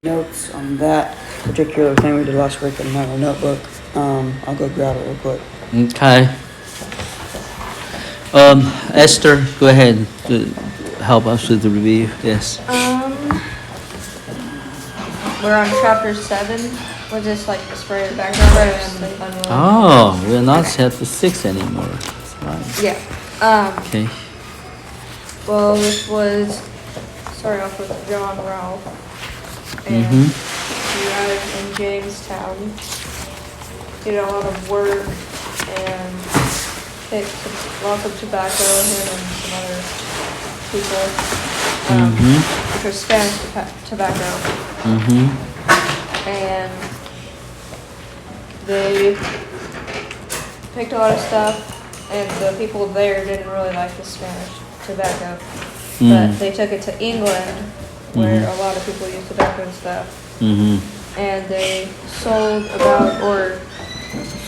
notes on that particular thing we did last week in my notebook. I'll go grab it real quick. Okay. Esther, go ahead to help us with the review. Yes. We're on chapter 7. Was this like the spray of background? Oh, we're not chapter 6 anymore. That's right. Yeah. Okay. Well, this was starting off with John Ralph. And he arrived in Jamestown. Did a lot of work and picked lots of tobacco, him and some other people, which was Spanish tobacco. And they picked a lot of stuff, and the people there didn't really like the Spanish tobacco. But they took it to England, where a lot of people use tobacco and stuff. And they sold about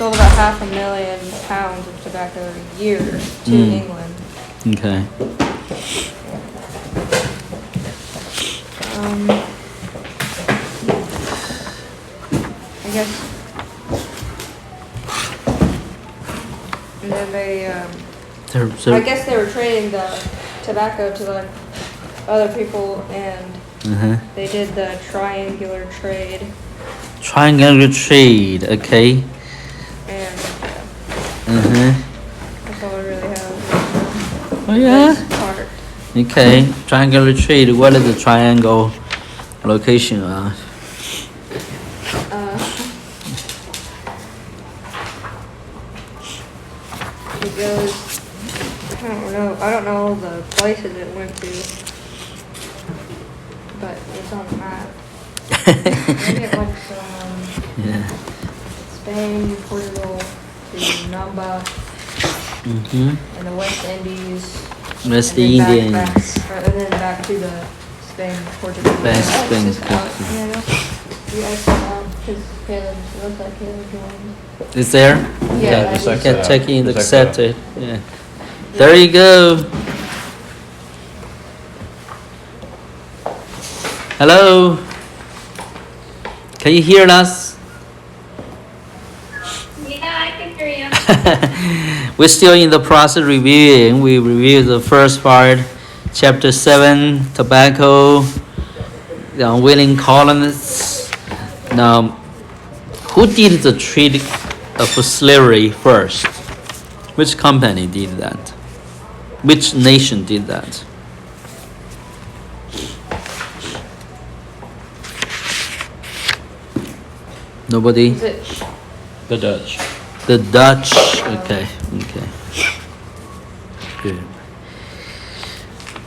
500,000 pounds of tobacco a year to England. Okay. I guess. And then they, So, I guess they were trading the tobacco to like other people, and they did the triangular trade. triangular trade, okay. And that's all I really have. Oh yeah? This part. Okay. Triangular trade. What is the triangle location? It goes, I don't know all the places it went to, but it's on the map. Maybe it went from Yeah. Spain, Portugal, to Namba, and the West Indies. West and then Indians. and then back to the Spain, Portugal. Spain, Portugal. You exit out, because Caleb, it looks like Caleb joined. Is there? Yeah, Okay. just Get checking just accepted. Yeah. There you go. Hello. Can you hear us? Yeah, I can hear you. We're still in the process reviewing. We reviewed the first part, chapter 7, tobacco, the unwilling colonists. Now, who did the trade for slavery first? Which company did that? Which nation did that? Nobody? Is it The Dutch. The Dutch. Okay. Good.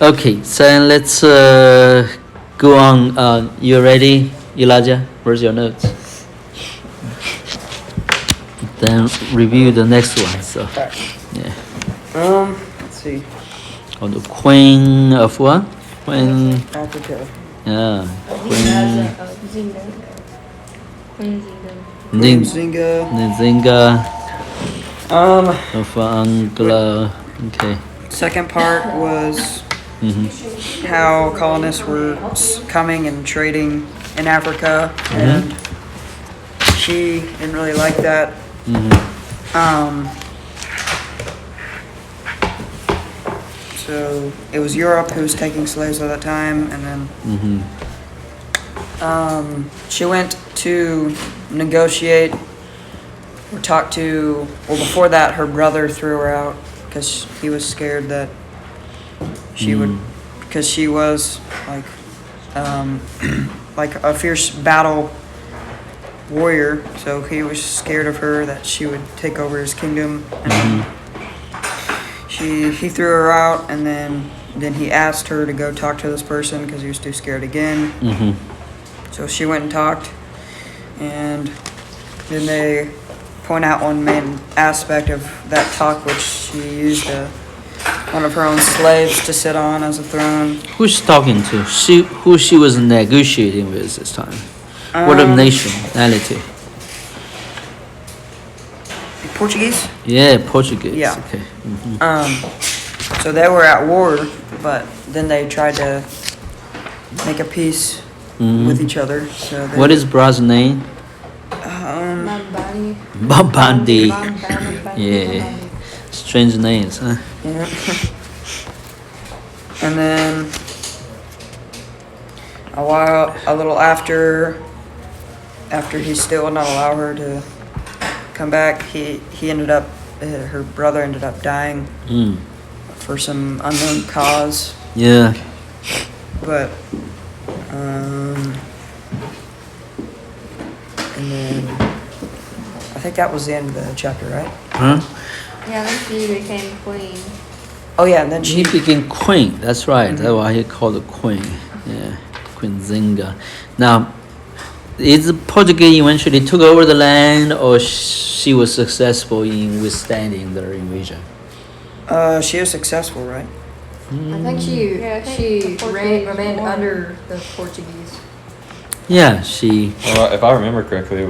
Okay, so let's go on. You ready, Elijah? Where's your notes? Then review the next one. So, yeah. Let's see. On the Queen of what? Queen. Africa. Yeah. Queen Queen Zinga. Nzinga. Nzinga of Anglo. Okay. Second part was how colonists were coming and trading in Africa, and she didn't really like that. So it was Europe who was taking slaves at that time, and then she went to negotiate or talk to. Well, before that, her brother threw her out because he was scared that she would, because she was like like a fierce battle warrior. So he was scared of her, that she would take over his kingdom. And he threw her out, and then he asked her to go talk to this person because he was too scared again. So she went and talked, and then they point out one main aspect of that talk, which she used one of her own slaves to sit on as a throne. Who's talking to? Who she was negotiating with this time? What nationality? Portuguese? Yeah, Portuguese. Yeah. Okay. So they were at war, but then they tried to make a peace with each other. So they, What is brother's name? Mambani. Babandi. Mambani. Yeah. Strange names, huh? yeah. And then a little after he still would not allow her to come back, he ended up, her brother ended up dying Mm. for some unknown cause. Yeah. But, and then I think that was the end of the chapter, right? Huh? Yeah, then she became queen. Oh yeah, and then She she, became queen. That's right. That's why he called her queen. Yeah, Queen Zinga. Now, is the Portuguese eventually took over the land, or she was successful in withstanding their invasion? she was successful, right? I think she Yeah, I think she the Portuguese remained won. under the Portuguese. Yeah, she. Well, if I remember correctly,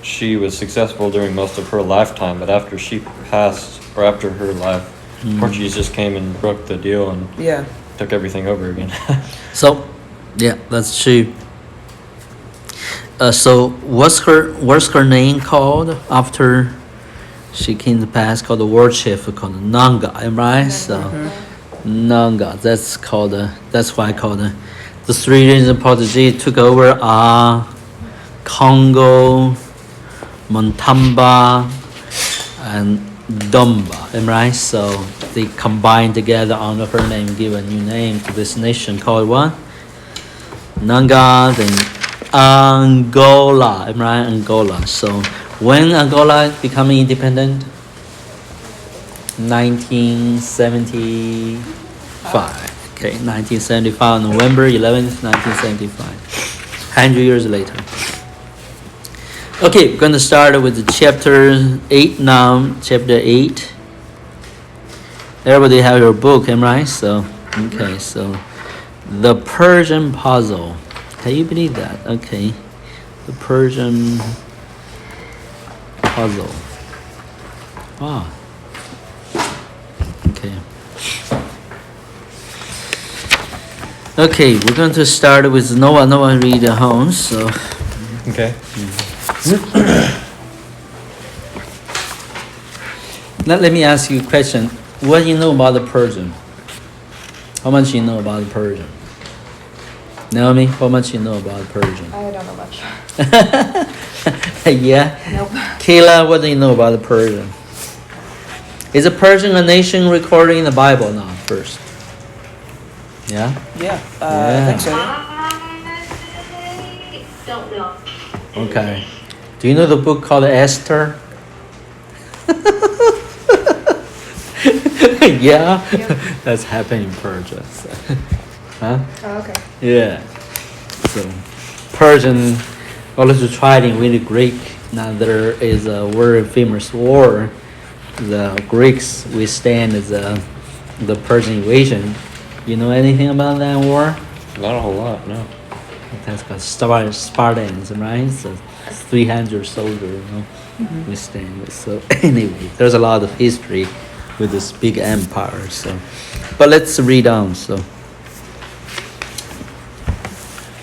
she was successful during most of her lifetime, but after she passed, or after her life, Portuguese just came and broke the deal and Yeah. took everything over again. So, yeah, that's true. So what's her name called after she came to pass? Called the world chief called Nanga, right? So Nanga. That's called. That's why I called the three regions Portuguese took over are Congo, Montamba, and Domba, right? So they combined together under her name, give a new name to this nation called what? Nanga, then Angola, right? Angola. So when Angola becoming independent? 1975. Okay, 1975, November 11th, 1975. 100 years later. Okay, we're going to start with the chapter 8 now. Chapter 8. Everybody have your book, am I right? So, okay, so the Persian puzzle. Can you believe that? Okay, the Persian puzzle. Wow. Okay. Okay, we're going to start with Noah. Noah read at home, so. Okay. Now let me ask you a question. What do you know about the Persian? How much you know about the Persian? Naomi, how much you know about Persian? I don't know much. Yeah? Nope. Kayla, what do you know about the Persian? Is the Persian a nation recorded in the Bible now first? Yeah? Yeah. I Yeah. think so. I don't know. Okay. Do you know the book called Esther? Yeah? Yep. That's happened in Persia. So. Huh? Oh, okay. Yeah. So Persian, also tried in really Greek. Now there is a very famous war. The Greeks withstand the Persian invasion. You know anything about that war? Not a whole lot, no. That's called Spartans, right? So 300 soldiers, withstand. So anyway, there's a lot of history with this big empire. So, but let's read on. So.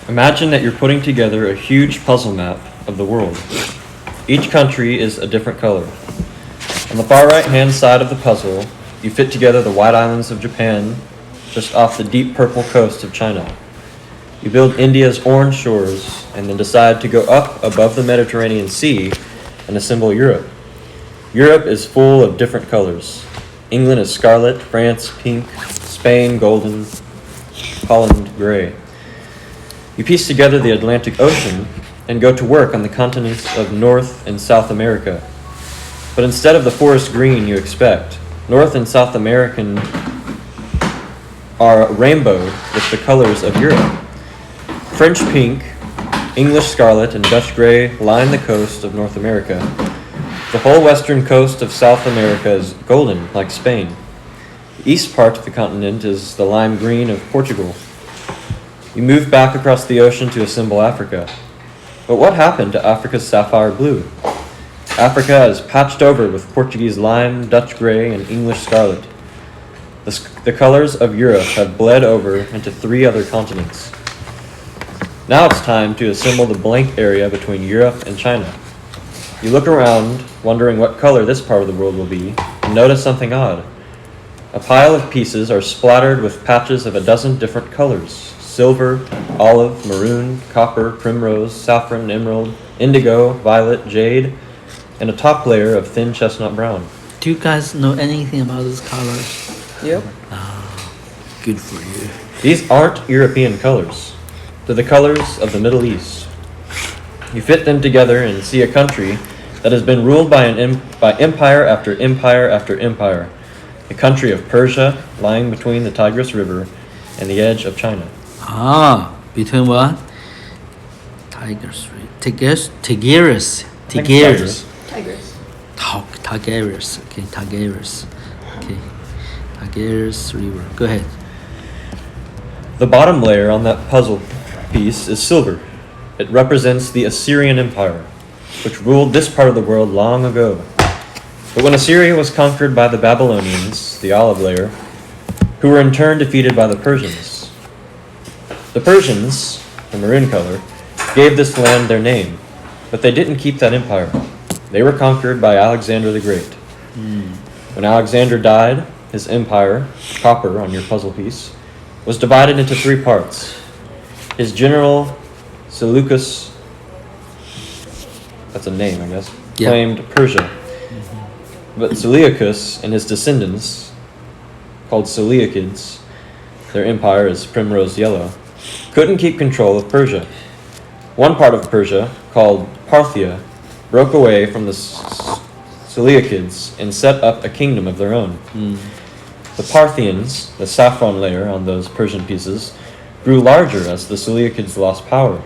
Imagine that you're putting together a huge puzzle map of the world. Each country is a different color. On the far right-hand side of the puzzle, you fit together the white islands of Japan just off the deep purple coast of China. You build India's orange shores and then decide to go up above the Mediterranean Sea and assemble Europe. Europe is full of different colors. England is scarlet, France pink, Spain golden, Holland gray. You piece together the Atlantic Ocean and go to work on the continents of North and South America. But instead of the forest green you expect, North and South American are rainbowed with the colors of Europe. French pink, English scarlet, and Dutch gray line the coast of North America. The whole western coast of South America is golden, like Spain. The east part of the continent is the lime green of Portugal. You move back across the ocean to assemble Africa. But what happened to Africa's sapphire blue? Africa is patched over with Portuguese lime, Dutch gray, and English scarlet. The colors of Europe have bled over into 3 other continents. Now it's time to assemble the blank area between Europe and China. You look around, wondering what color this part of the world will be, and notice something odd. A pile of pieces are splattered with patches of a dozen different colors: silver, olive, maroon, copper, primrose, saffron, emerald, indigo, violet, jade, and a top layer of thin chestnut brown. Do you guys know anything about these colors? Yep. Good for you. These aren't European colors. They're the colors of the Middle East. You fit them together and see a country that has been ruled by empire after empire after empire. The country of Persia, lying between the Tigris River and the edge of China. Between what? Tigers, Tigris. Tigris. Tigris. Tigris. Tigris. Okay, Tigris. Okay. Tigris River. Go ahead. The bottom layer on that puzzle piece is silver. It represents the Assyrian Empire, which ruled this part of the world long ago. But when Assyria was conquered by the Babylonians, the olive layer, who were in turn defeated by the Persians. The Persians, the maroon color, gave this land their name, but they didn't keep that empire. They were conquered by Alexander the Great. When Alexander died, his empire, copper on your puzzle piece, was divided into 3 parts. His general, Seleucus, that's a name, I guess, Yeah. claimed Persia. But Seleucus and his descendants, called Seleucids, their empire is primrose yellow, couldn't keep control of Persia. One part of Persia, called Parthia, broke away from the Seleucids and set up a kingdom of their own. The Parthians, the saffron layer on those Persian pieces, grew larger as the Seleucids lost power.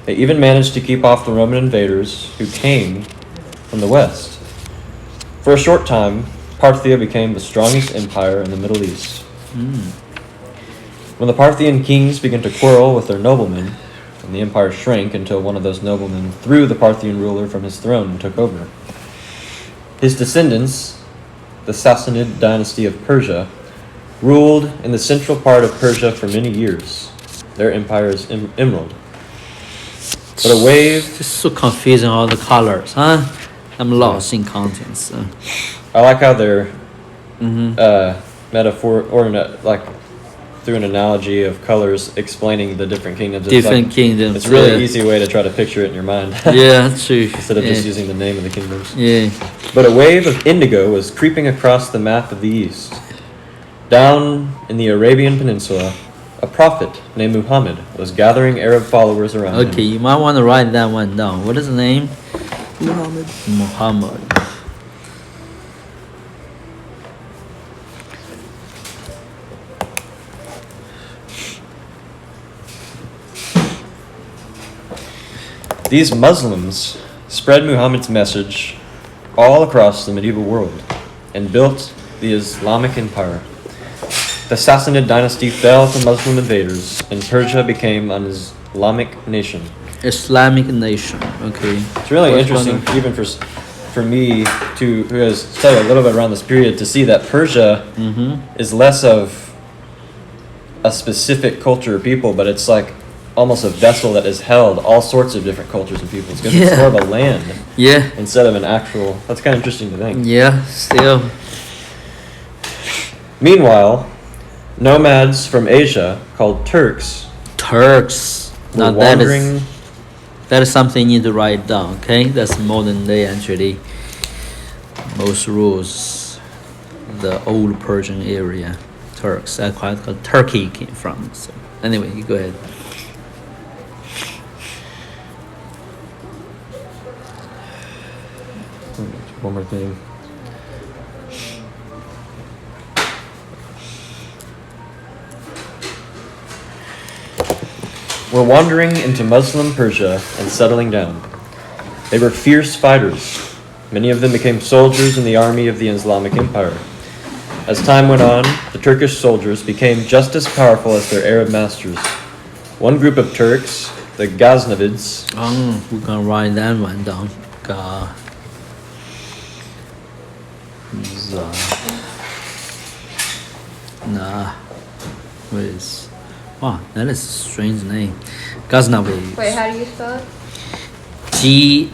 They even managed to keep off the Roman invaders who came from the west. For a short time, Parthia became the strongest empire in the Middle East. When the Parthian kings began to quarrel with their noblemen, and the empire shrank until one of those noblemen threw the Parthian ruler from his throne and took over. His descendants, the Sassanid dynasty of Persia, ruled in the central part of Persia for many years. Their empire is emerald. But a wave, This is so confusing, all the colors, huh? I'm lost in contents. I like how they're metaphor or like through an analogy of colors explaining the different kingdoms. It's Different like- kingdoms. It's a really yeah. easy way to try to picture it in your mind. Yeah, true. Instead of yeah. just using the name of the kingdoms. Yeah. But a wave of indigo was creeping across the map of the East. Down in the Arabian Peninsula, a prophet named Muhammad was gathering Arab followers around Okay, him. you might want to write that one down. What is the name? Muhammad. Muhammad. These Muslims spread Muhammad's message all across the medieval world and built the Islamic Empire. The Sassanid dynasty fell to Muslim invaders, and Persia became an Islamic nation. Islamic nation. Okay. It's really First one, interesting, even for me, who has studied a little bit around this period, to see that Persia is less of a specific culture or people, but it's like almost a vessel that has held all sorts of different cultures and peoples. Because it's Yeah. more of a land Yeah. instead of an actual. That's kind of interesting to think. Yeah. Still. Meanwhile, nomads from Asia called Turks Turks. were Now that wandering. is something you need to write down. Okay, that's modern day actually. Most rules, the old Persian area, Turks. That's quite Turkey came from. So anyway, you go ahead. One more thing. Were wandering into Muslim Persia and settling down. They were fierce fighters. Many of them became soldiers in the army of the Islamic Empire. As time went on, the Turkish soldiers became just as powerful as their Arab masters. One group of Turks, the Ghaznavids, We're gonna write that one down. What is Wow, that is a strange name. Ghaznavid. Wait, how do you spell it? Ghaznavids.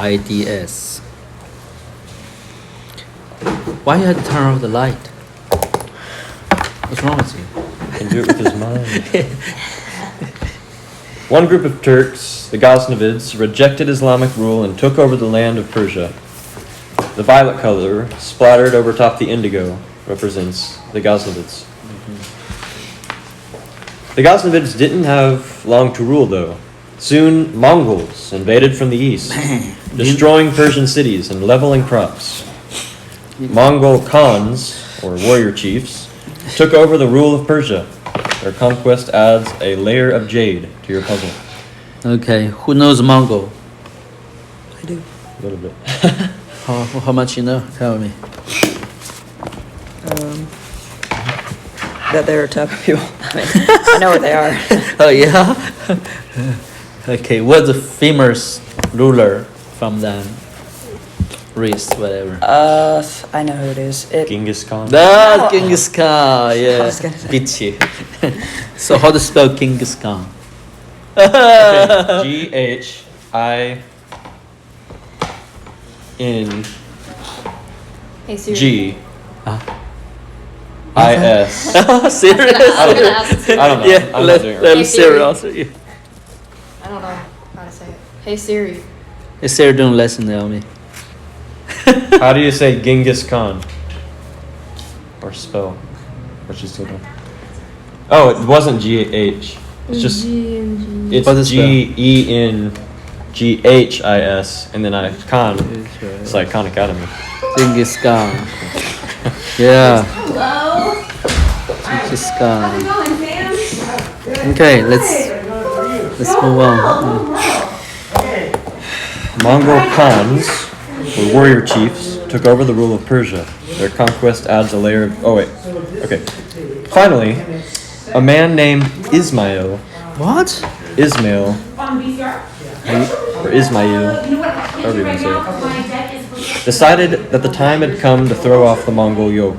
Ghaznavids. Why you had to turn off the light? What's wrong with you? Can do it with his mind. One group of Turks, the Ghaznavids, rejected Islamic rule and took over the land of Persia. The violet color, splattered over top the indigo, represents the Ghaznavids. The Ghaznavids didn't have long to rule, though. Soon, Mongols invaded from the east, destroying Persian cities and leveling crops. Mongol Khans, or warrior chiefs, took over the rule of Persia. Their conquest adds a layer of jade to your puzzle. Okay, who knows Mongol? I do. A little bit. How much you know? Tell me. That they're tough people. I mean, I know what they are. Oh yeah. Okay, what's the famous ruler from them? Race, whatever. I know who it is. Genghis Khan. That's Genghis Khan. Yeah. was gonna say. Beat you. So how to spell Genghis Khan? G-H-I-N-G-I-S. Hey Siri. Serious? I don't know. Yeah. I'm not Let doing it let right. Sarah answer you. I don't know how to say it. Hey Siri. Is Sarah doing lesson, Naomi? How do you say Genghis Khan? Or spell? What she's still doing. Oh, it wasn't G-H. It's just, it's What is that? G-E-N-G-H-I-S, and then Khan. It's like Khan Academy. Genghis Khan. Yeah, Hello. Genghis How's it Khan. going, Sam? Okay, let's move on. Mongol Khans, or warrior chiefs, took over the rule of Persia. Their conquest adds a layer of... Oh, wait. Okay. Finally, a man named Ismail, What? or Ismail, however you say it, decided that the time had come to throw off the Mongol yoke.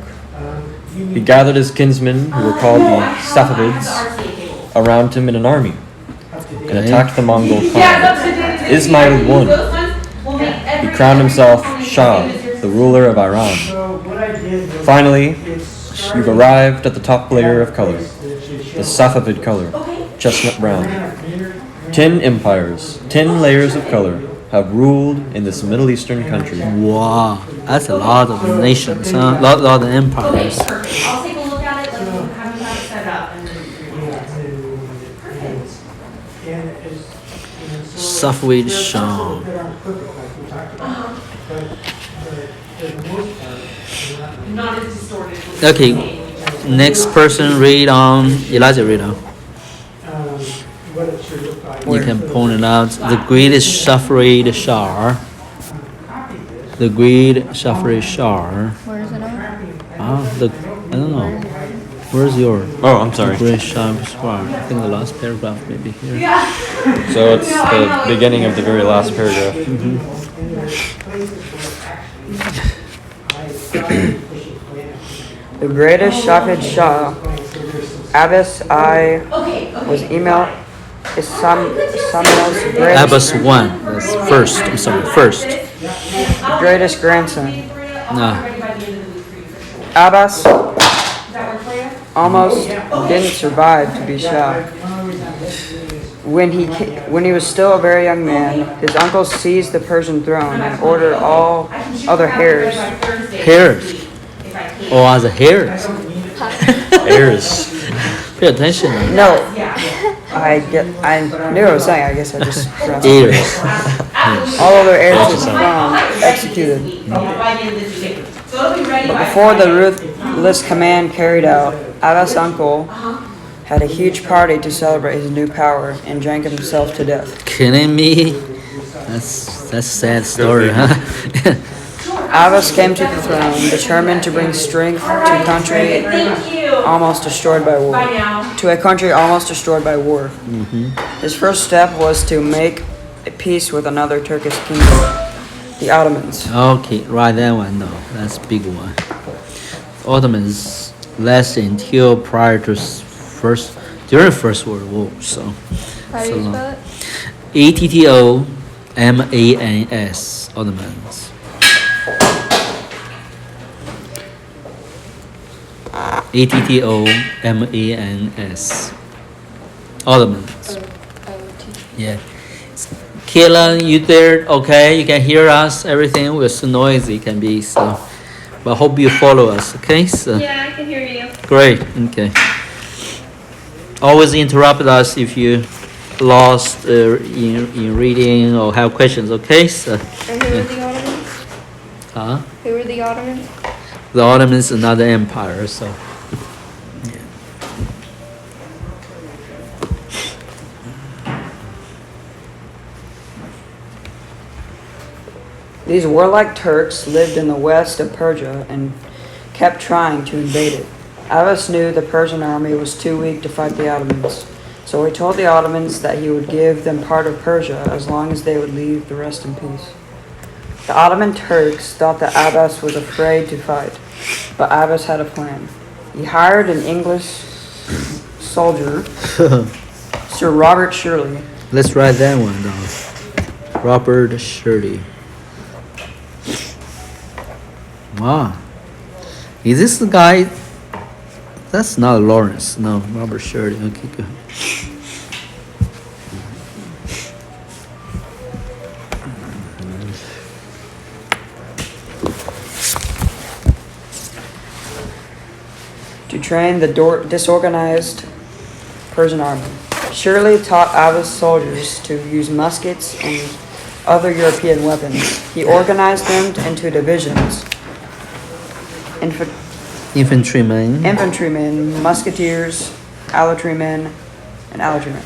He gathered his kinsmen, who were called the Safavids, around him in an army and attacked the Mongol Khan. Ismail won. He crowned himself Shah, the ruler of Iran. Finally, you've arrived at the top layer of color, the Safavid color, chestnut brown. 10 empires, 10 layers of color have ruled in this Middle Eastern country. Wow, that's a lot of nations, huh? Lot of empires. I'll take a look at it, like, have you have it set up, and perfect. Safavid Shah. Not as distorted. Okay, next person read on. Elijah read on. You can point it out. The greatest Safavid Shah. The great Safavid Shah. Where is it at? I don't know. Where's your Oh, I'm sorry. great Safavid Shah? I think the last paragraph may be here. So it's the beginning of the very last paragraph. The greatest Shafid Shah, Abbas I, was Samuel's greatest, Abbas 1. That's first. I'm sorry, first. greatest grandson. No. Abbas almost didn't survive to be Shah. When he was still a very young man, his uncle seized the Persian throne and ordered all other heirs. Hairs. Oh, as a hairs. Heirs. Pay attention. No, I knew what I was saying. I guess I just forgot. Ears. All other heirs to the throne executed. But before the ruthless command carried out, Abbas' uncle had a huge party to celebrate his new power and drank himself to death. Kidding me? That's a sad story, huh? Abbas came to the throne, determined to bring strength to a country Thank you. almost destroyed by war. Bye now. To a country almost destroyed by war. His first step was to make a peace with another Turkish kingdom, the Ottomans. Okay, right, that one, no, that's a big one. Ottomans lasted until prior to during First World War, so. How do you So- spell it? ATTOMANS, Ottomans. ATTOMANS, Ottomans. O-O-T. Yeah. Kayla, you there? Okay, you can hear us. Everything was so noisy, can be so. But hope you follow us. Okay, so Yeah, I can hear you. great. Okay. Always interrupt us if you lost in reading or have questions. Okay, so. And who were the Ottomans? Huh? Who were the Ottomans? The Ottomans, another empire. So. These warlike Turks lived in the west of Persia and kept trying to invade it. Abbas knew the Persian army was too weak to fight the Ottomans, so he told the Ottomans that he would give them part of Persia as long as they would leave the rest in peace. The Ottoman Turks thought that Abbas was afraid to fight, but Abbas had a plan. He hired an English soldier, Sir Robert Shirley. Let's write that one down. Robert Shirley. Wow. Is this the guy? That's not Lawrence. No, Robert Shirley. Okay, good. To train the disorganized Persian army. Shirley taught Abbas soldiers to use muskets and other European weapons. He organized them into divisions. Infantryman. Infantrymen, musketeers, artillerymen, and artillerymen.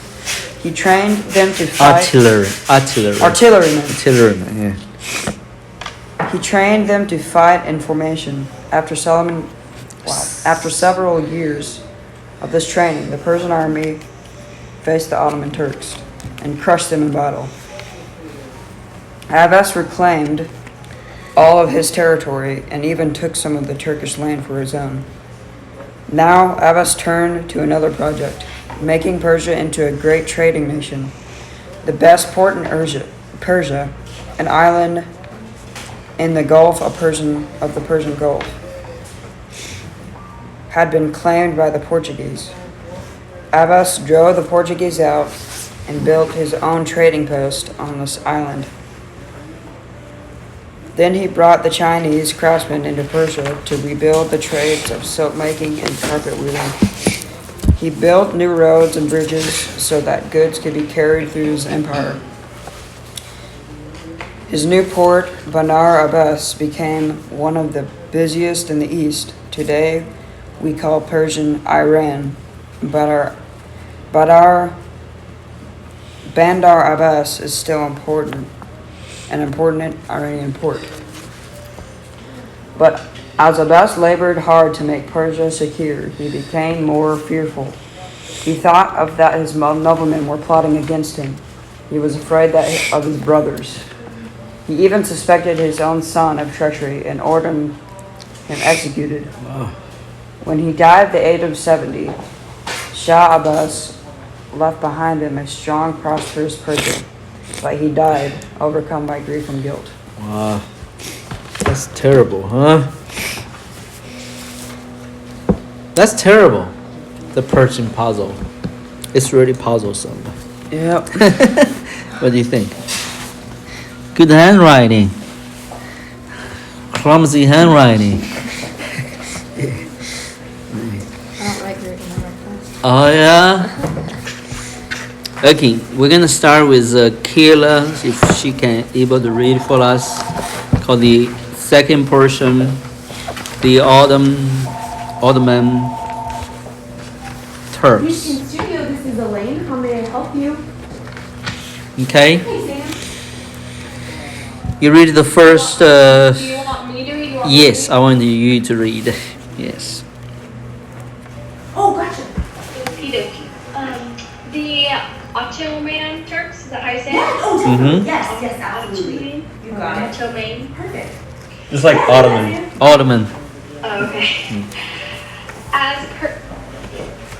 He trained them to fight. Artilleryman. Artillerymen. Yeah. He trained them to fight in formation. After several years of this training, the Persian army faced the Ottoman Turks and crushed them in battle. Abbas reclaimed all of his territory and even took some of the Turkish land for his own. Now Abbas turned to another project, making Persia into a great trading nation. The best port in Persia, an island in the Gulf of the Persian Gulf, had been claimed by the Portuguese. Abbas drove the Portuguese out and built his own trading post on this island. Then he brought the Chinese craftsmen into Persia to rebuild the trades of silk making and carpet weaving. He built new roads and bridges so that goods could be carried through his empire. His new port, Bandar Abbas, became one of the busiest in the east. Today, we call Persian Iran. Bandar Abbas is still an important Iranian port. But as Abbas labored hard to make Persia secure, he became more fearful. He thought of that his noblemen were plotting against him. He was afraid of his brothers. He even suspected his own son of treachery and ordered him executed. When he died at the age of 70, Shah Abbas left behind him a strong, prosperous Persia, but he died, overcome by grief and guilt. Wow. That's terrible, huh? That's terrible. The Persian puzzle. It's really puzzlesome. Yep. What do you think? Good handwriting. Clumsy handwriting. I don't like reading on my class. Oh yeah. Okay, we're gonna start with Kayla, if she can able to read for us. Called the second portion, the Ottoman Turks. Houston Studio, this is Elaine. How may I help you? Okay, Hey, Sam. you read the first. Do you want me Yes, I want you to read. Yes. Oh, gotcha. Okie dokie. The Ottoman Turks, is that how you say it? Yes, oh, Mhm. definitely. Yes, yes, absolutely. Ottoman. You got it. Ottoman. Perfect. Just like Ottoman. Ottoman. Oh, okay. As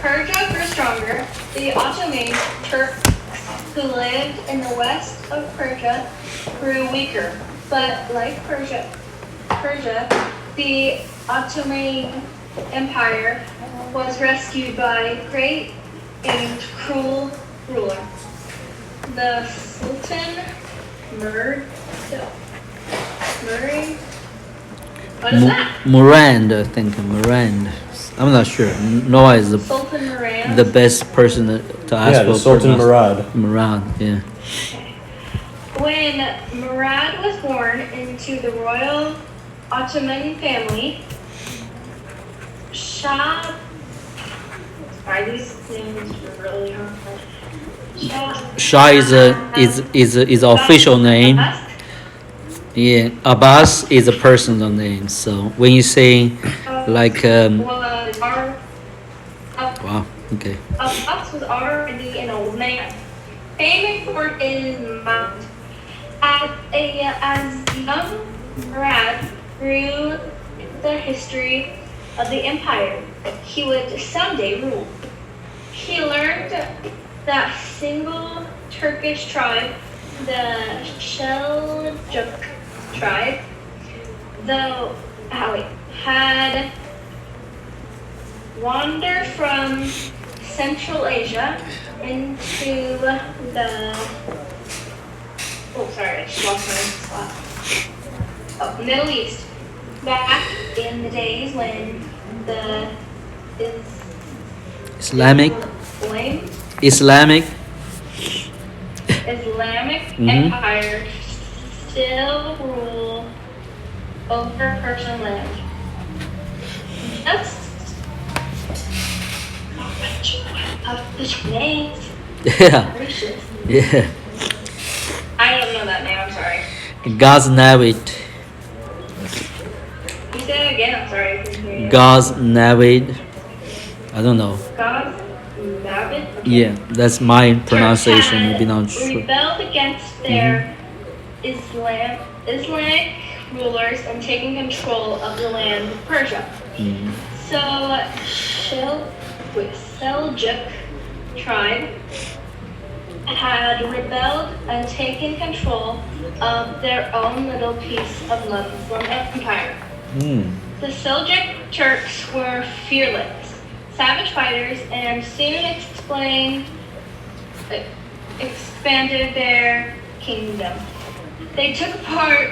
Persia grew stronger, the Ottoman Turks who lived in the west of Persia grew weaker. But like Persia, the Ottoman Empire was rescued by a great and cruel ruler, the Sultan Murad. Murray? What is that? Murad, I think. Murad. I'm not sure. Noah is Sultan Murad. the best person to ask Yeah, for. the Sultan Murad. Murad, yeah. When Murad was born into the royal Ottoman family, Shah. Sorry, these names are really hard. Shah is a official name. Yeah, Abbas is a personal name. So when you say like Was wow, okay. Abbas was already an old man, famous for his mind. As young Murad grew the history of the empire, he would someday rule. He learned that single Turkish tribe, the Seljuk tribe, though had wandered from Central Asia into the I just lost my spot. Middle East, back in the days when the Islamic Islamic Mhm. Empire still rule over Persian land. Just of the names. yeah, Gracious. yeah. I don't know that name. I'm sorry. Ghaznavid. You say it again. I'm sorry. I couldn't hear you. Ghaznavid. I don't know. God, Navid. Yeah, that's my pronunciation. Turks Maybe not had sure. rebelled against their Islamic rulers and taken control of the land of Persia. Mhm. So Seljuk tribe had rebelled and taken control of their own little piece of Muslim empire. The Seljuk Turks were fearless, savage fighters, and soon expanded their kingdom. They took part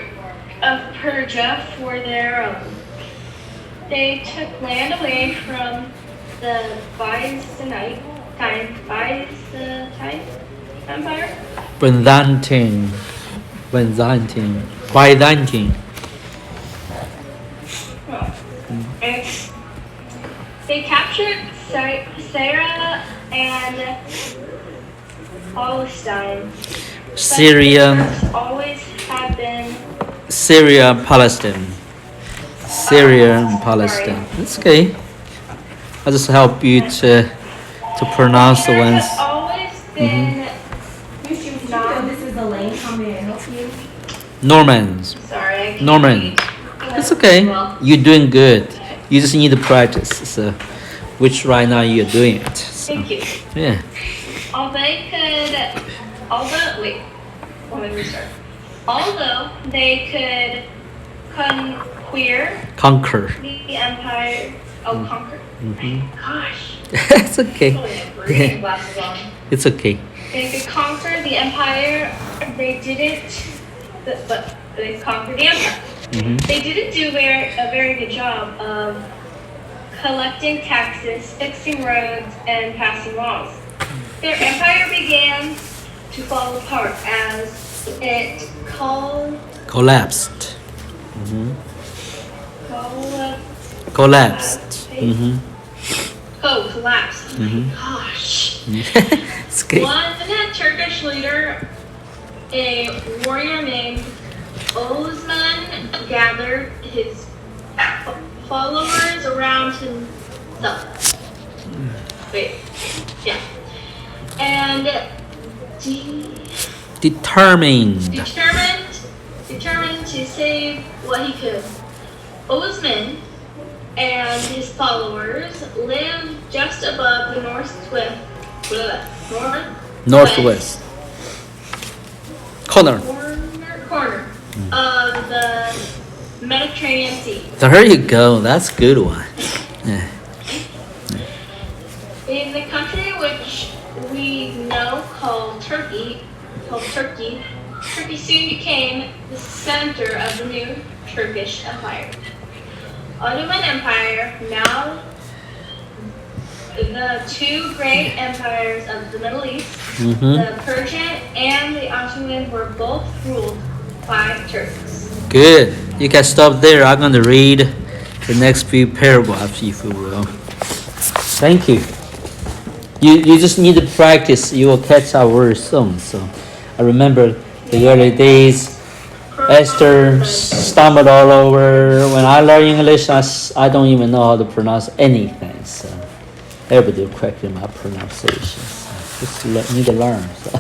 of Persia for their own. They took land away from the Byzantine Empire. Byzantine. And they captured Syria and Palestine. But Syria, the Turks always have been. Syria, Palestine. Syria and Palestine. That's okay. I'll just help you to pronounce the Turks ones. have always been. Miss June, did you know this is Elaine? How may I help you? Normans. Sorry, I can't Norman. read. It's okay. Well, You're doing good. You just need to practice. So, which right now you're doing it. So, thank you. yeah. Although they could Conquer. the empire. Oh, conquer. Gosh. It's okay. Totally have reading glasses on. It's okay. They could conquer the empire. They didn't, but they conquered the empire. They didn't do a very good job of collecting taxes, fixing roads, and passing laws. Their empire began to fall apart as it Collapsed. Collapsed. collapsed. Gosh. It's okay. One Turkish leader, a warrior named Osman, gathered his followers around himself. Wait, yeah. And Determined. determined to save what he could. Osman and his followers lived just above the Northwest. Corner. corner of the Mediterranean Sea. There you go. That's a good one. Yeah. In the country which we know called Turkey, Turkey soon became the center of the new Turkish Empire. Ottoman Empire, now the two great empires of the Middle East, the Persian and the Ottoman, were both ruled by Turks. Good. You can stop there. I'm going to read the next few paragraphs, if you will. Thank you. You just need to practice. You will catch our words soon. So I remember the early days. Esther stumbled all over. When I learn English, I don't even know how to pronounce anything. So everybody corrected my pronunciation. So just need to learn. So.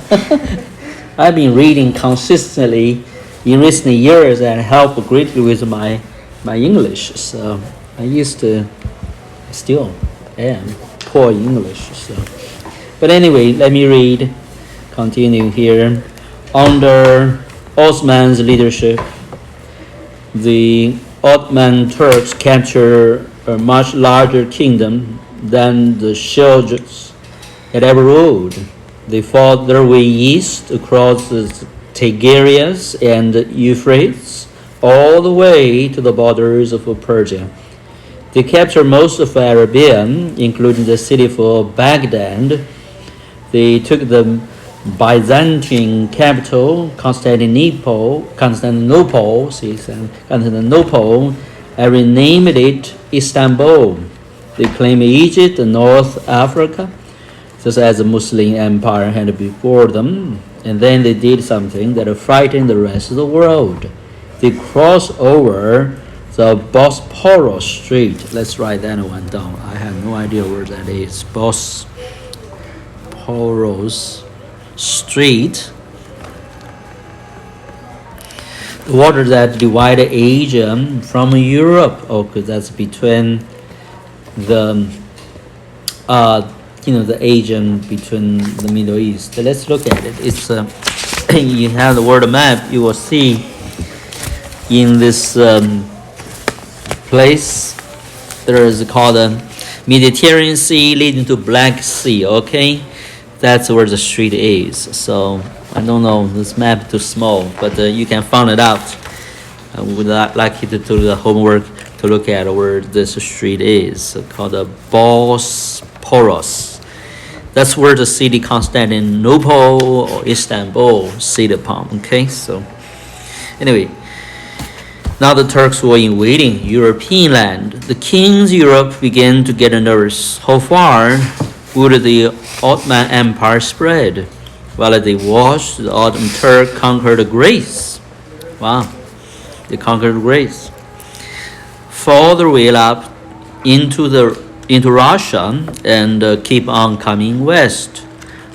I've been reading consistently in recent years and helped greatly with my English. So I used to, still am poor in English. So, but anyway, let me read. Continue here. Under Osman's leadership, the Ottoman Turks captured a much larger kingdom than the Seljuks had ever ruled. They fought their way east across the Tigris and Euphrates, all the way to the borders of Persia. They captured most of Arabia, including the city of Baghdad. They took the Byzantine capital, Constantinople, and renamed it Istanbul. They claimed Egypt and North Africa, just as the Muslim Empire had before them. And then they did something that frightened the rest of the world. They crossed over the Bosporus Strait. Let's write that one down. I have no idea where that is. Bosporus Strait. The water that divided Asia from Europe. Okay, that's between the the Asian between the Middle East. Let's look at it. It's you have the word map. You will see in this place there is called the Mediterranean Sea leading to Black Sea. Okay, that's where the street is. So I don't know, this map too small, but you can find it out. I would like you to do the homework to look at where this street is, called the Bosporus. That's where the city Constantinople or Istanbul sit upon. Okay, so anyway, now the Turks were invading European land. The kings of Europe began to get nervous. How far would the Ottoman Empire spread? While they watched, the Ottoman Turk conquered Greece. Wow, they conquered Greece. Further way up into Russia and keep on coming west.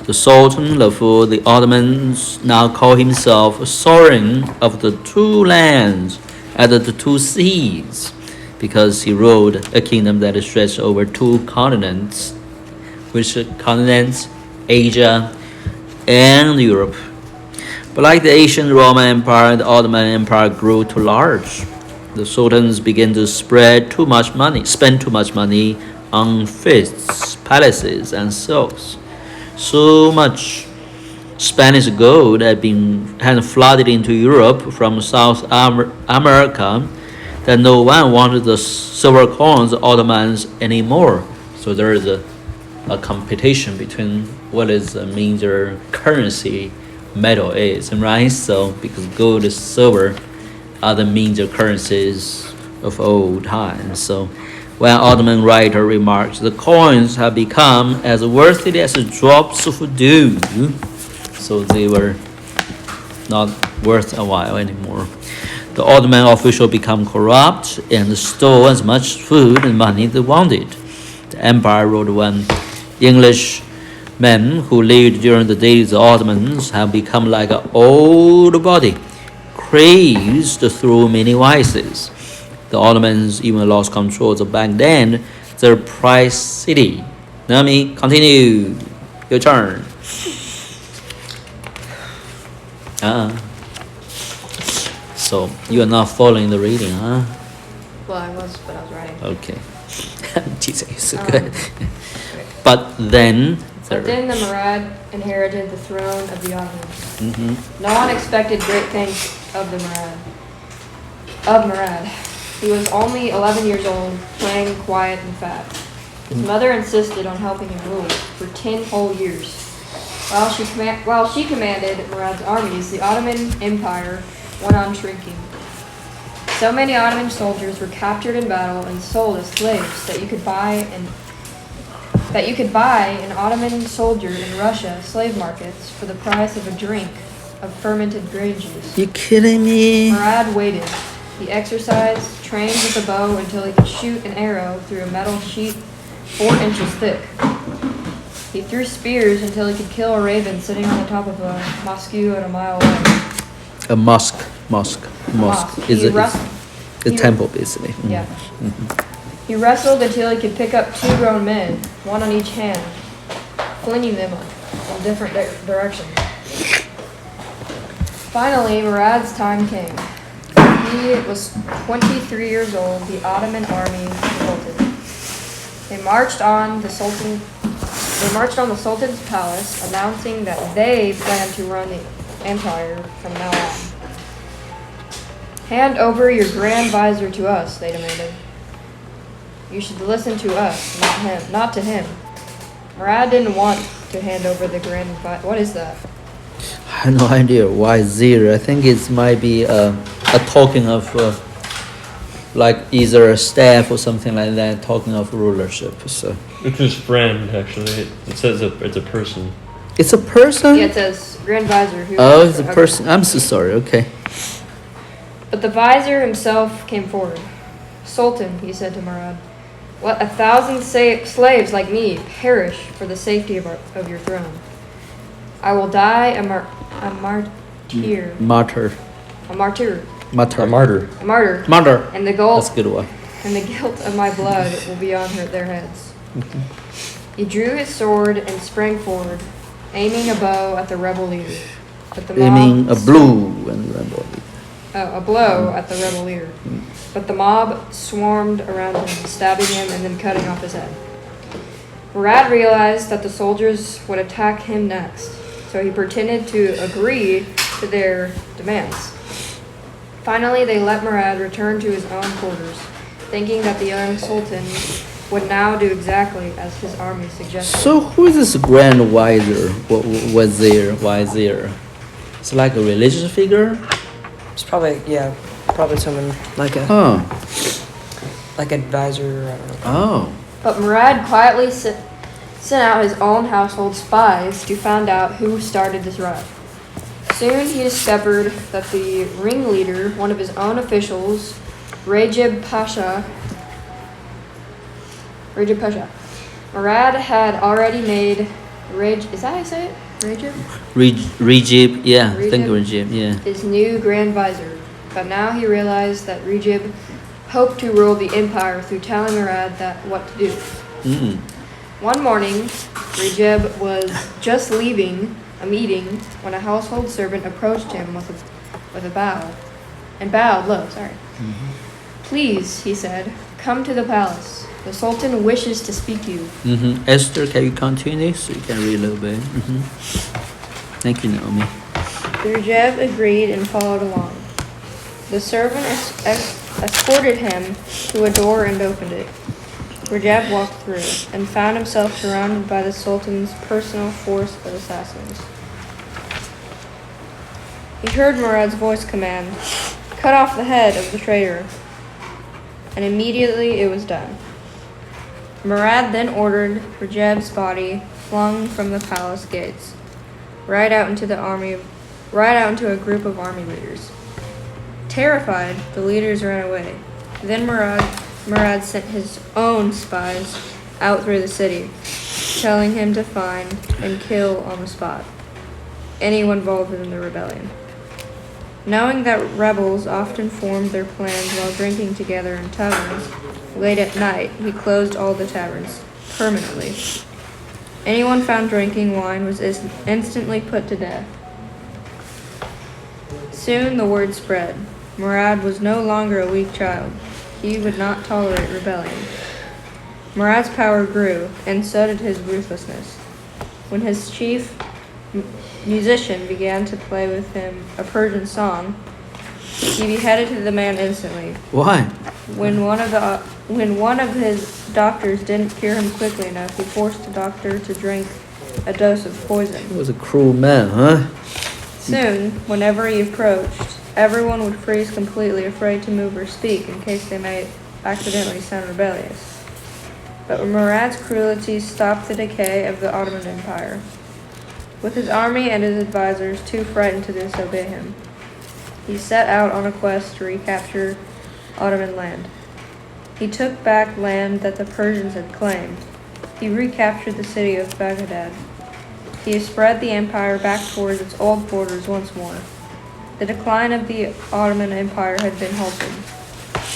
The Sultan of the Ottomans now called himself sovereign of the two lands and the two seas, because he ruled a kingdom that stretched over two continents, which continents Asia and Europe. But like the ancient Roman Empire, the Ottoman Empire grew too large. The sultans began to spend too much money on feasts, palaces, and silks. So much Spanish gold had flooded into Europe from South America that no one wanted the silver coins of Ottomans anymore. So there is a competition between what is the major currency metal is, right? So because gold and silver are the major currencies of old times. So when Ottoman writer remarks, the coins have become as worthy as drops of dew. So they were not worth a while anymore. The Ottoman official become corrupt and stole as much food and money they wanted. The empire wrote one English men who lived during the days of the Ottomans have become like an old body, crazed through many vices. The Ottomans even lost control of back then their prize city. Naomi, continue. Your turn. So you are not following the reading, huh? Well, I was, but I was writing. Okay. Jesus, you're so good. But then. But then the Murad inherited the throne of the Ottomans. Mm-hmm. No one expected great things of the Murad. He was only 11 years old, plain, quiet, and fat. His mother insisted on helping him rule for 10 whole years. While she commanded Murad's armies, the Ottoman Empire went on shrinking. So many Ottoman soldiers were captured in battle and sold as slaves that you could buy an Ottoman soldier in Russia slave markets for the price of a drink of fermented grain juice. You kidding me? Murad waited. He exercised, trained with a bow until he could shoot an arrow through a metal sheet 4 inches thick. He threw spears until he could kill a raven sitting on the top of a mosque at a mile away. A mosque. Is a temple, basically. Mm. Yeah. He wrestled until he could pick up 2 grown men, one on each hand, flinging them in different directions. Finally, Murad's time came. He was 23 years old. The Ottoman army revolted. They marched on the Sultan's palace, announcing that they planned to run the empire from now on. Hand over your Grand Vizier to us, they demanded. You should listen to us, not to him. Murad didn't want to hand over the Grand Vizier. What is that? I have no idea why zero. I think it might be a token of like either a staff or something like that, talking of rulership. So It's his friend, actually. It says it's a person. it's a person. Yeah, it says Grand Vizier. Oh, it's a person. I'm so sorry. Okay. But the vizier himself came forward. Sultan, he said to Murad, let 1,000 slaves like me perish for the safety of your throne. I will die a martyr. Martyr. A martyr. Martyr. A martyr. A martyr. Martyr. And the That's a good one. and the guilt of my blood will be on their heads. He drew his sword and sprang forward, aiming a bow at the rebel leader. But the mob Aiming a blue and rebel. a blow at the rebel leader. But the mob swarmed around him, stabbing him and then cutting off his head. Murad realized that the soldiers would attack him next, so he pretended to agree to their demands. Finally, they let Murad return to his own quarters, thinking that the young sultan would now do exactly as his army suggested. So who is this Grand Vizier? Vizier? It's like a religious figure. It's probably someone like like advisor. I don't know. Oh. But Murad quietly sent out his own household spies to find out who started this riot. Soon he discovered that the ringleader, one of his own officials, Recep Pasha. Murad had already made is that how you say it? Recep? Recep, yeah. I think Recep? Recep, yeah. His new Grand Vizier. But now he realized that Recep hoped to rule the empire through telling Murad what to do. Mm. One morning, Recep was just leaving a meeting when a household servant approached him with a bow, and bowed low. Please, he said, come to the palace. The Sultan wishes to speak to you. Mm-hmm. Esther, can you continue so you can read a little bit? Mm-hmm. Thank you, Naomi. Recep agreed and followed along. The servant escorted him to a door and opened it. Recep walked through and found himself surrounded by the Sultan's personal force of assassins. He heard Murad's voice command, cut off the head of the traitor, and immediately it was done. Murad then ordered Recep's body flung from the palace gates, right out into a group of army leaders. Terrified, the leaders ran away. Then Murad sent his own spies out through the city, telling him to find and kill on the spot anyone involved in the rebellion. Knowing that rebels often formed their plans while drinking together in taverns, late at night, he closed all the taverns permanently. Anyone found drinking wine was instantly put to death. Soon the word spread. Murad was no longer a weak child. He would not tolerate rebellion. Murad's power grew, and so did his ruthlessness. When his chief musician began to play with him a Persian song, he beheaded the man instantly. Why? When one of his doctors didn't cure him quickly enough, he forced the doctor to drink a dose of poison. He was a cruel man, huh? Soon, whenever he approached, everyone would freeze completely, afraid to move or speak in case they might accidentally sound rebellious. But Murad's cruelty stopped the decay of the Ottoman Empire. With his army and his advisors too frightened to disobey him, he set out on a quest to recapture Ottoman land. He took back land that the Persians had claimed. He recaptured the city of Baghdad. He spread the empire back towards its old borders once more. The decline of the Ottoman Empire had been halted.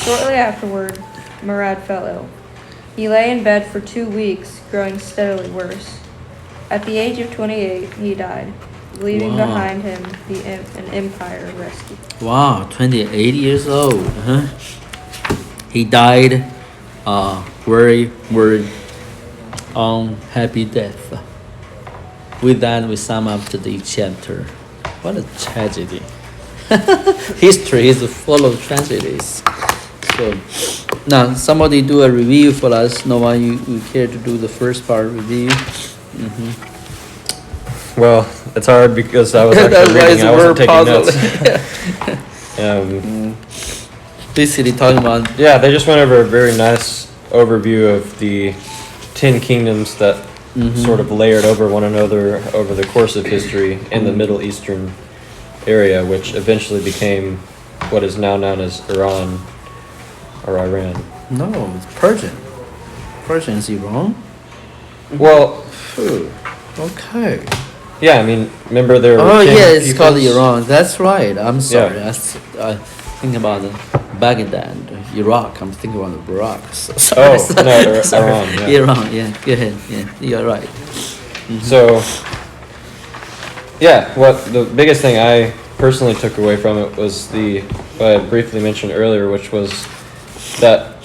Shortly afterward, Murad fell ill. He lay in bed for 2 weeks, growing steadily worse. At the age of 28, he died, leaving Wow. behind him an empire rescued. Wow, 28 years old, huh? He died very unhappy death. With that, we sum up today's chapter. What a tragedy. History is full of tragedies. So, now somebody do a review for us. Noah, you care to do the first part review? Well, it's hard because I was That's actually why reading. it's I wasn't word taking puzzle. notes. Basically talking about Yeah, they just went over a very nice overview of the 10 kingdoms that sort of layered over one another over the course of history in the Middle Eastern area, which eventually became what is now known as Iran or Iran. no, it's Persian. Persian is Iran. Well, Okay. yeah, I mean, remember there were Oh 10 yeah, it's called peoples? Iran. That's right. I'm sorry. Yeah. I think about Baghdad, Iraq. I'm thinking about Iraq. So, sorry, Oh, no, Iran, yeah. Iran. Yeah, go ahead. Yeah, you're right. So, yeah, what the biggest thing I personally took away from it was what I briefly mentioned earlier, which was that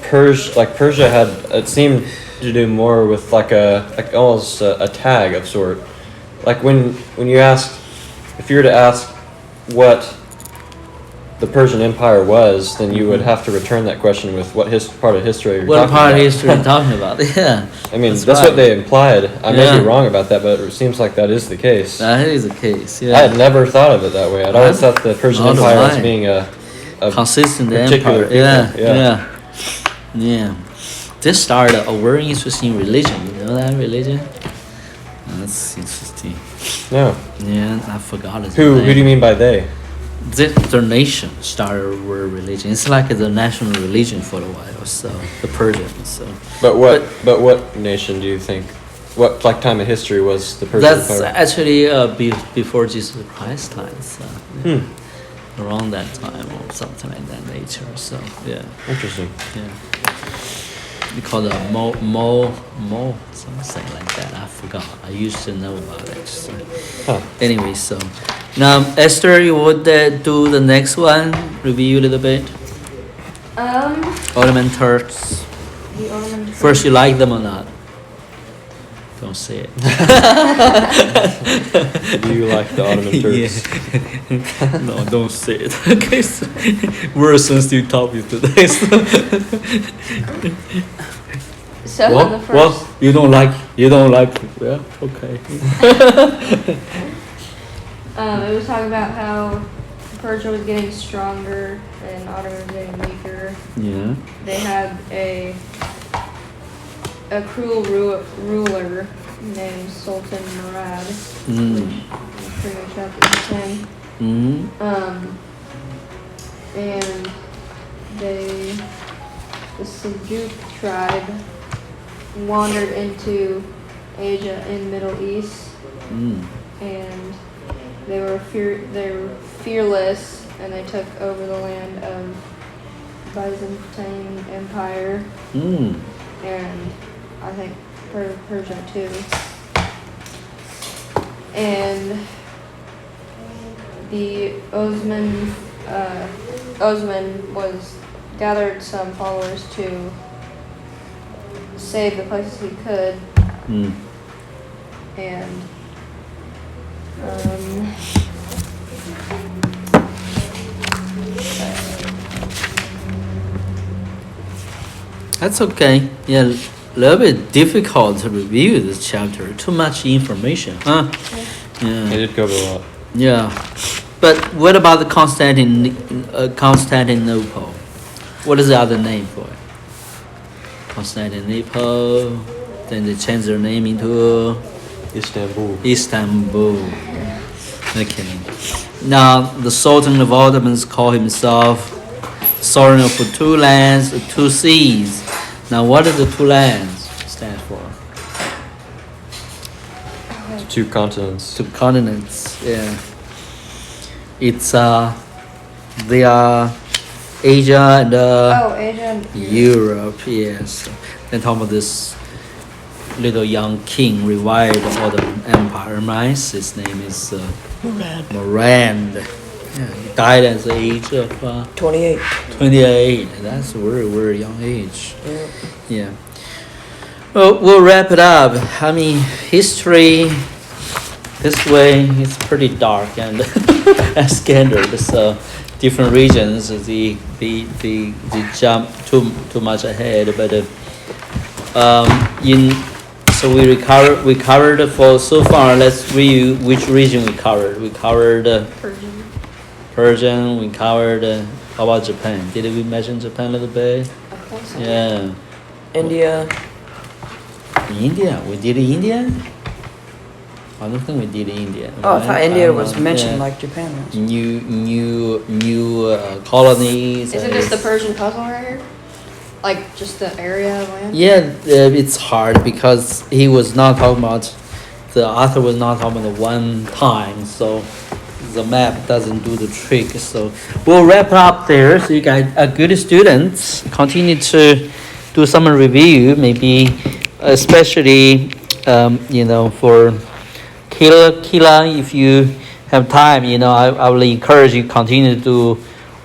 Persia had, it seemed to do more with like almost a tag of sort. Like when you asked, if you were to ask what the Persian Empire was, then you would have to return that question with what part of history you're What talking part of about. history are you talking about? Yeah. I mean, that's right. what they implied. I may Yeah. be wrong about that, but it seems like that is the case. That is the case. Yeah. I had never thought of it that way. I'd always thought the Persian Nor do Empire as I. being a Consistent particular empire. Yeah, people, yeah. yeah. This started a very interesting religion. You know that religion? That's interesting. no. Yeah, I forgot his Who name. do you mean by they? The nation started a world religion. It's like the national religion for a while. So the Persians. So But what nation do you think? What like time of history was the Persian that's Empire? actually before Jesus Christ time. So yeah. Hmm. Around that time or something like that nature. So yeah, Interesting. yeah. We call it a something like that. I forgot. I used to know about it. So. Huh. Anyway, so now Esther, you would do the next one. Review a little bit. Ottoman Turks. The Ottoman First, you like them or not? Don't say it. Do you like the Ottoman Turks? Yeah. No, don't say it. Okay, so we're a sensitive topic today. So. So What? the first, What? You don't like? Yeah. Okay. it was talking about how Persia was getting stronger and Ottoman was getting weaker. Yeah. They had a cruel ruler named Sultan Murad, Mm. which is pretty much chapter 10. Mm. And the Seljuk tribe wandered into Asia and Middle East, Mm. and they were fearless, and they took over the land of Byzantine Empire, Mm. and I think part of Persia too. And the Osman was gathered some followers to save the places he could, Mm. and That's okay. Yeah, a little bit difficult to review this chapter. Too much information, huh? It Yeah. did cover a lot. Yeah. But what about the Constantinople? What is the other name for it? Constantinople. Then they changed their name into Istanbul. Istanbul. Okay. Now the Sultan of Ottomans called himself sovereign of two lands, two seas. Now what do the two lands stand for? Two continents. Two continents. Yeah. It's they are Asia and Asia and Europe. Yes. Then talk about this little young king revived the Ottoman Empire, right? His name is Murad. Yeah, he died at the age of 28. 28. That's a very, very young age. Yeah. Well, we'll wrap it up. I mean, history this way is pretty dark and scandalous. So different regions, they jump too much ahead. But so we covered for so far. Let's review which region we covered. We covered Persian. We covered. How about Japan? Did we mention Japan a little bit? I think so. Yeah. India. India. We did India. I don't think we did India. Oh, I thought right? India don't was know. mentioned Yeah. like Japan was. New colonies. Isn't this the Persian puzzle right here? Like just the area of land? Yeah, it's hard because he was not talking about, the author was not talking about the one time, so the map doesn't do the trick. So we'll wrap up there. So you guys are good students. Continue to do some review, maybe especially for Kila, if you have time, I will encourage you continue to do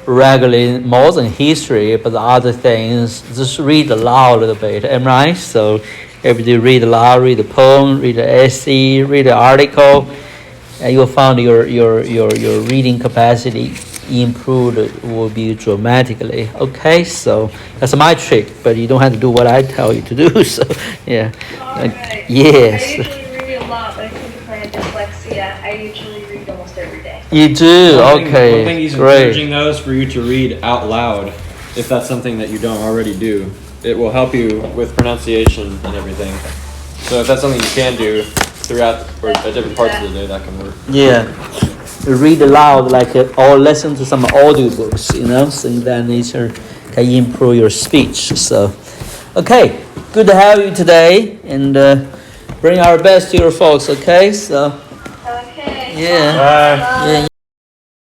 regularly more than history, but the other things, just read aloud a little bit, am I right? So every day read aloud, read the poem, read the essay, read the article, and you'll find your reading capacity improved will be dramatically. Okay, so that's my trick, but you don't have to do what I tell you to do. So yeah. Alright. Yes. I usually read a lot, but I think if I had dyslexia, I usually read almost every day. You do? Okay. One thing he's great. encouraging though is for you to read out loud, if that's something that you don't already do. It will help you with pronunciation and everything. So if that's something you can do throughout or at different parts of the day, that can work. Yeah. Read aloud or listen to some audio books, things of that nature can improve your speech. So, okay, good to have you today, and bring our best to your folks. Okay, so Okay. yeah. Bye. Yeah.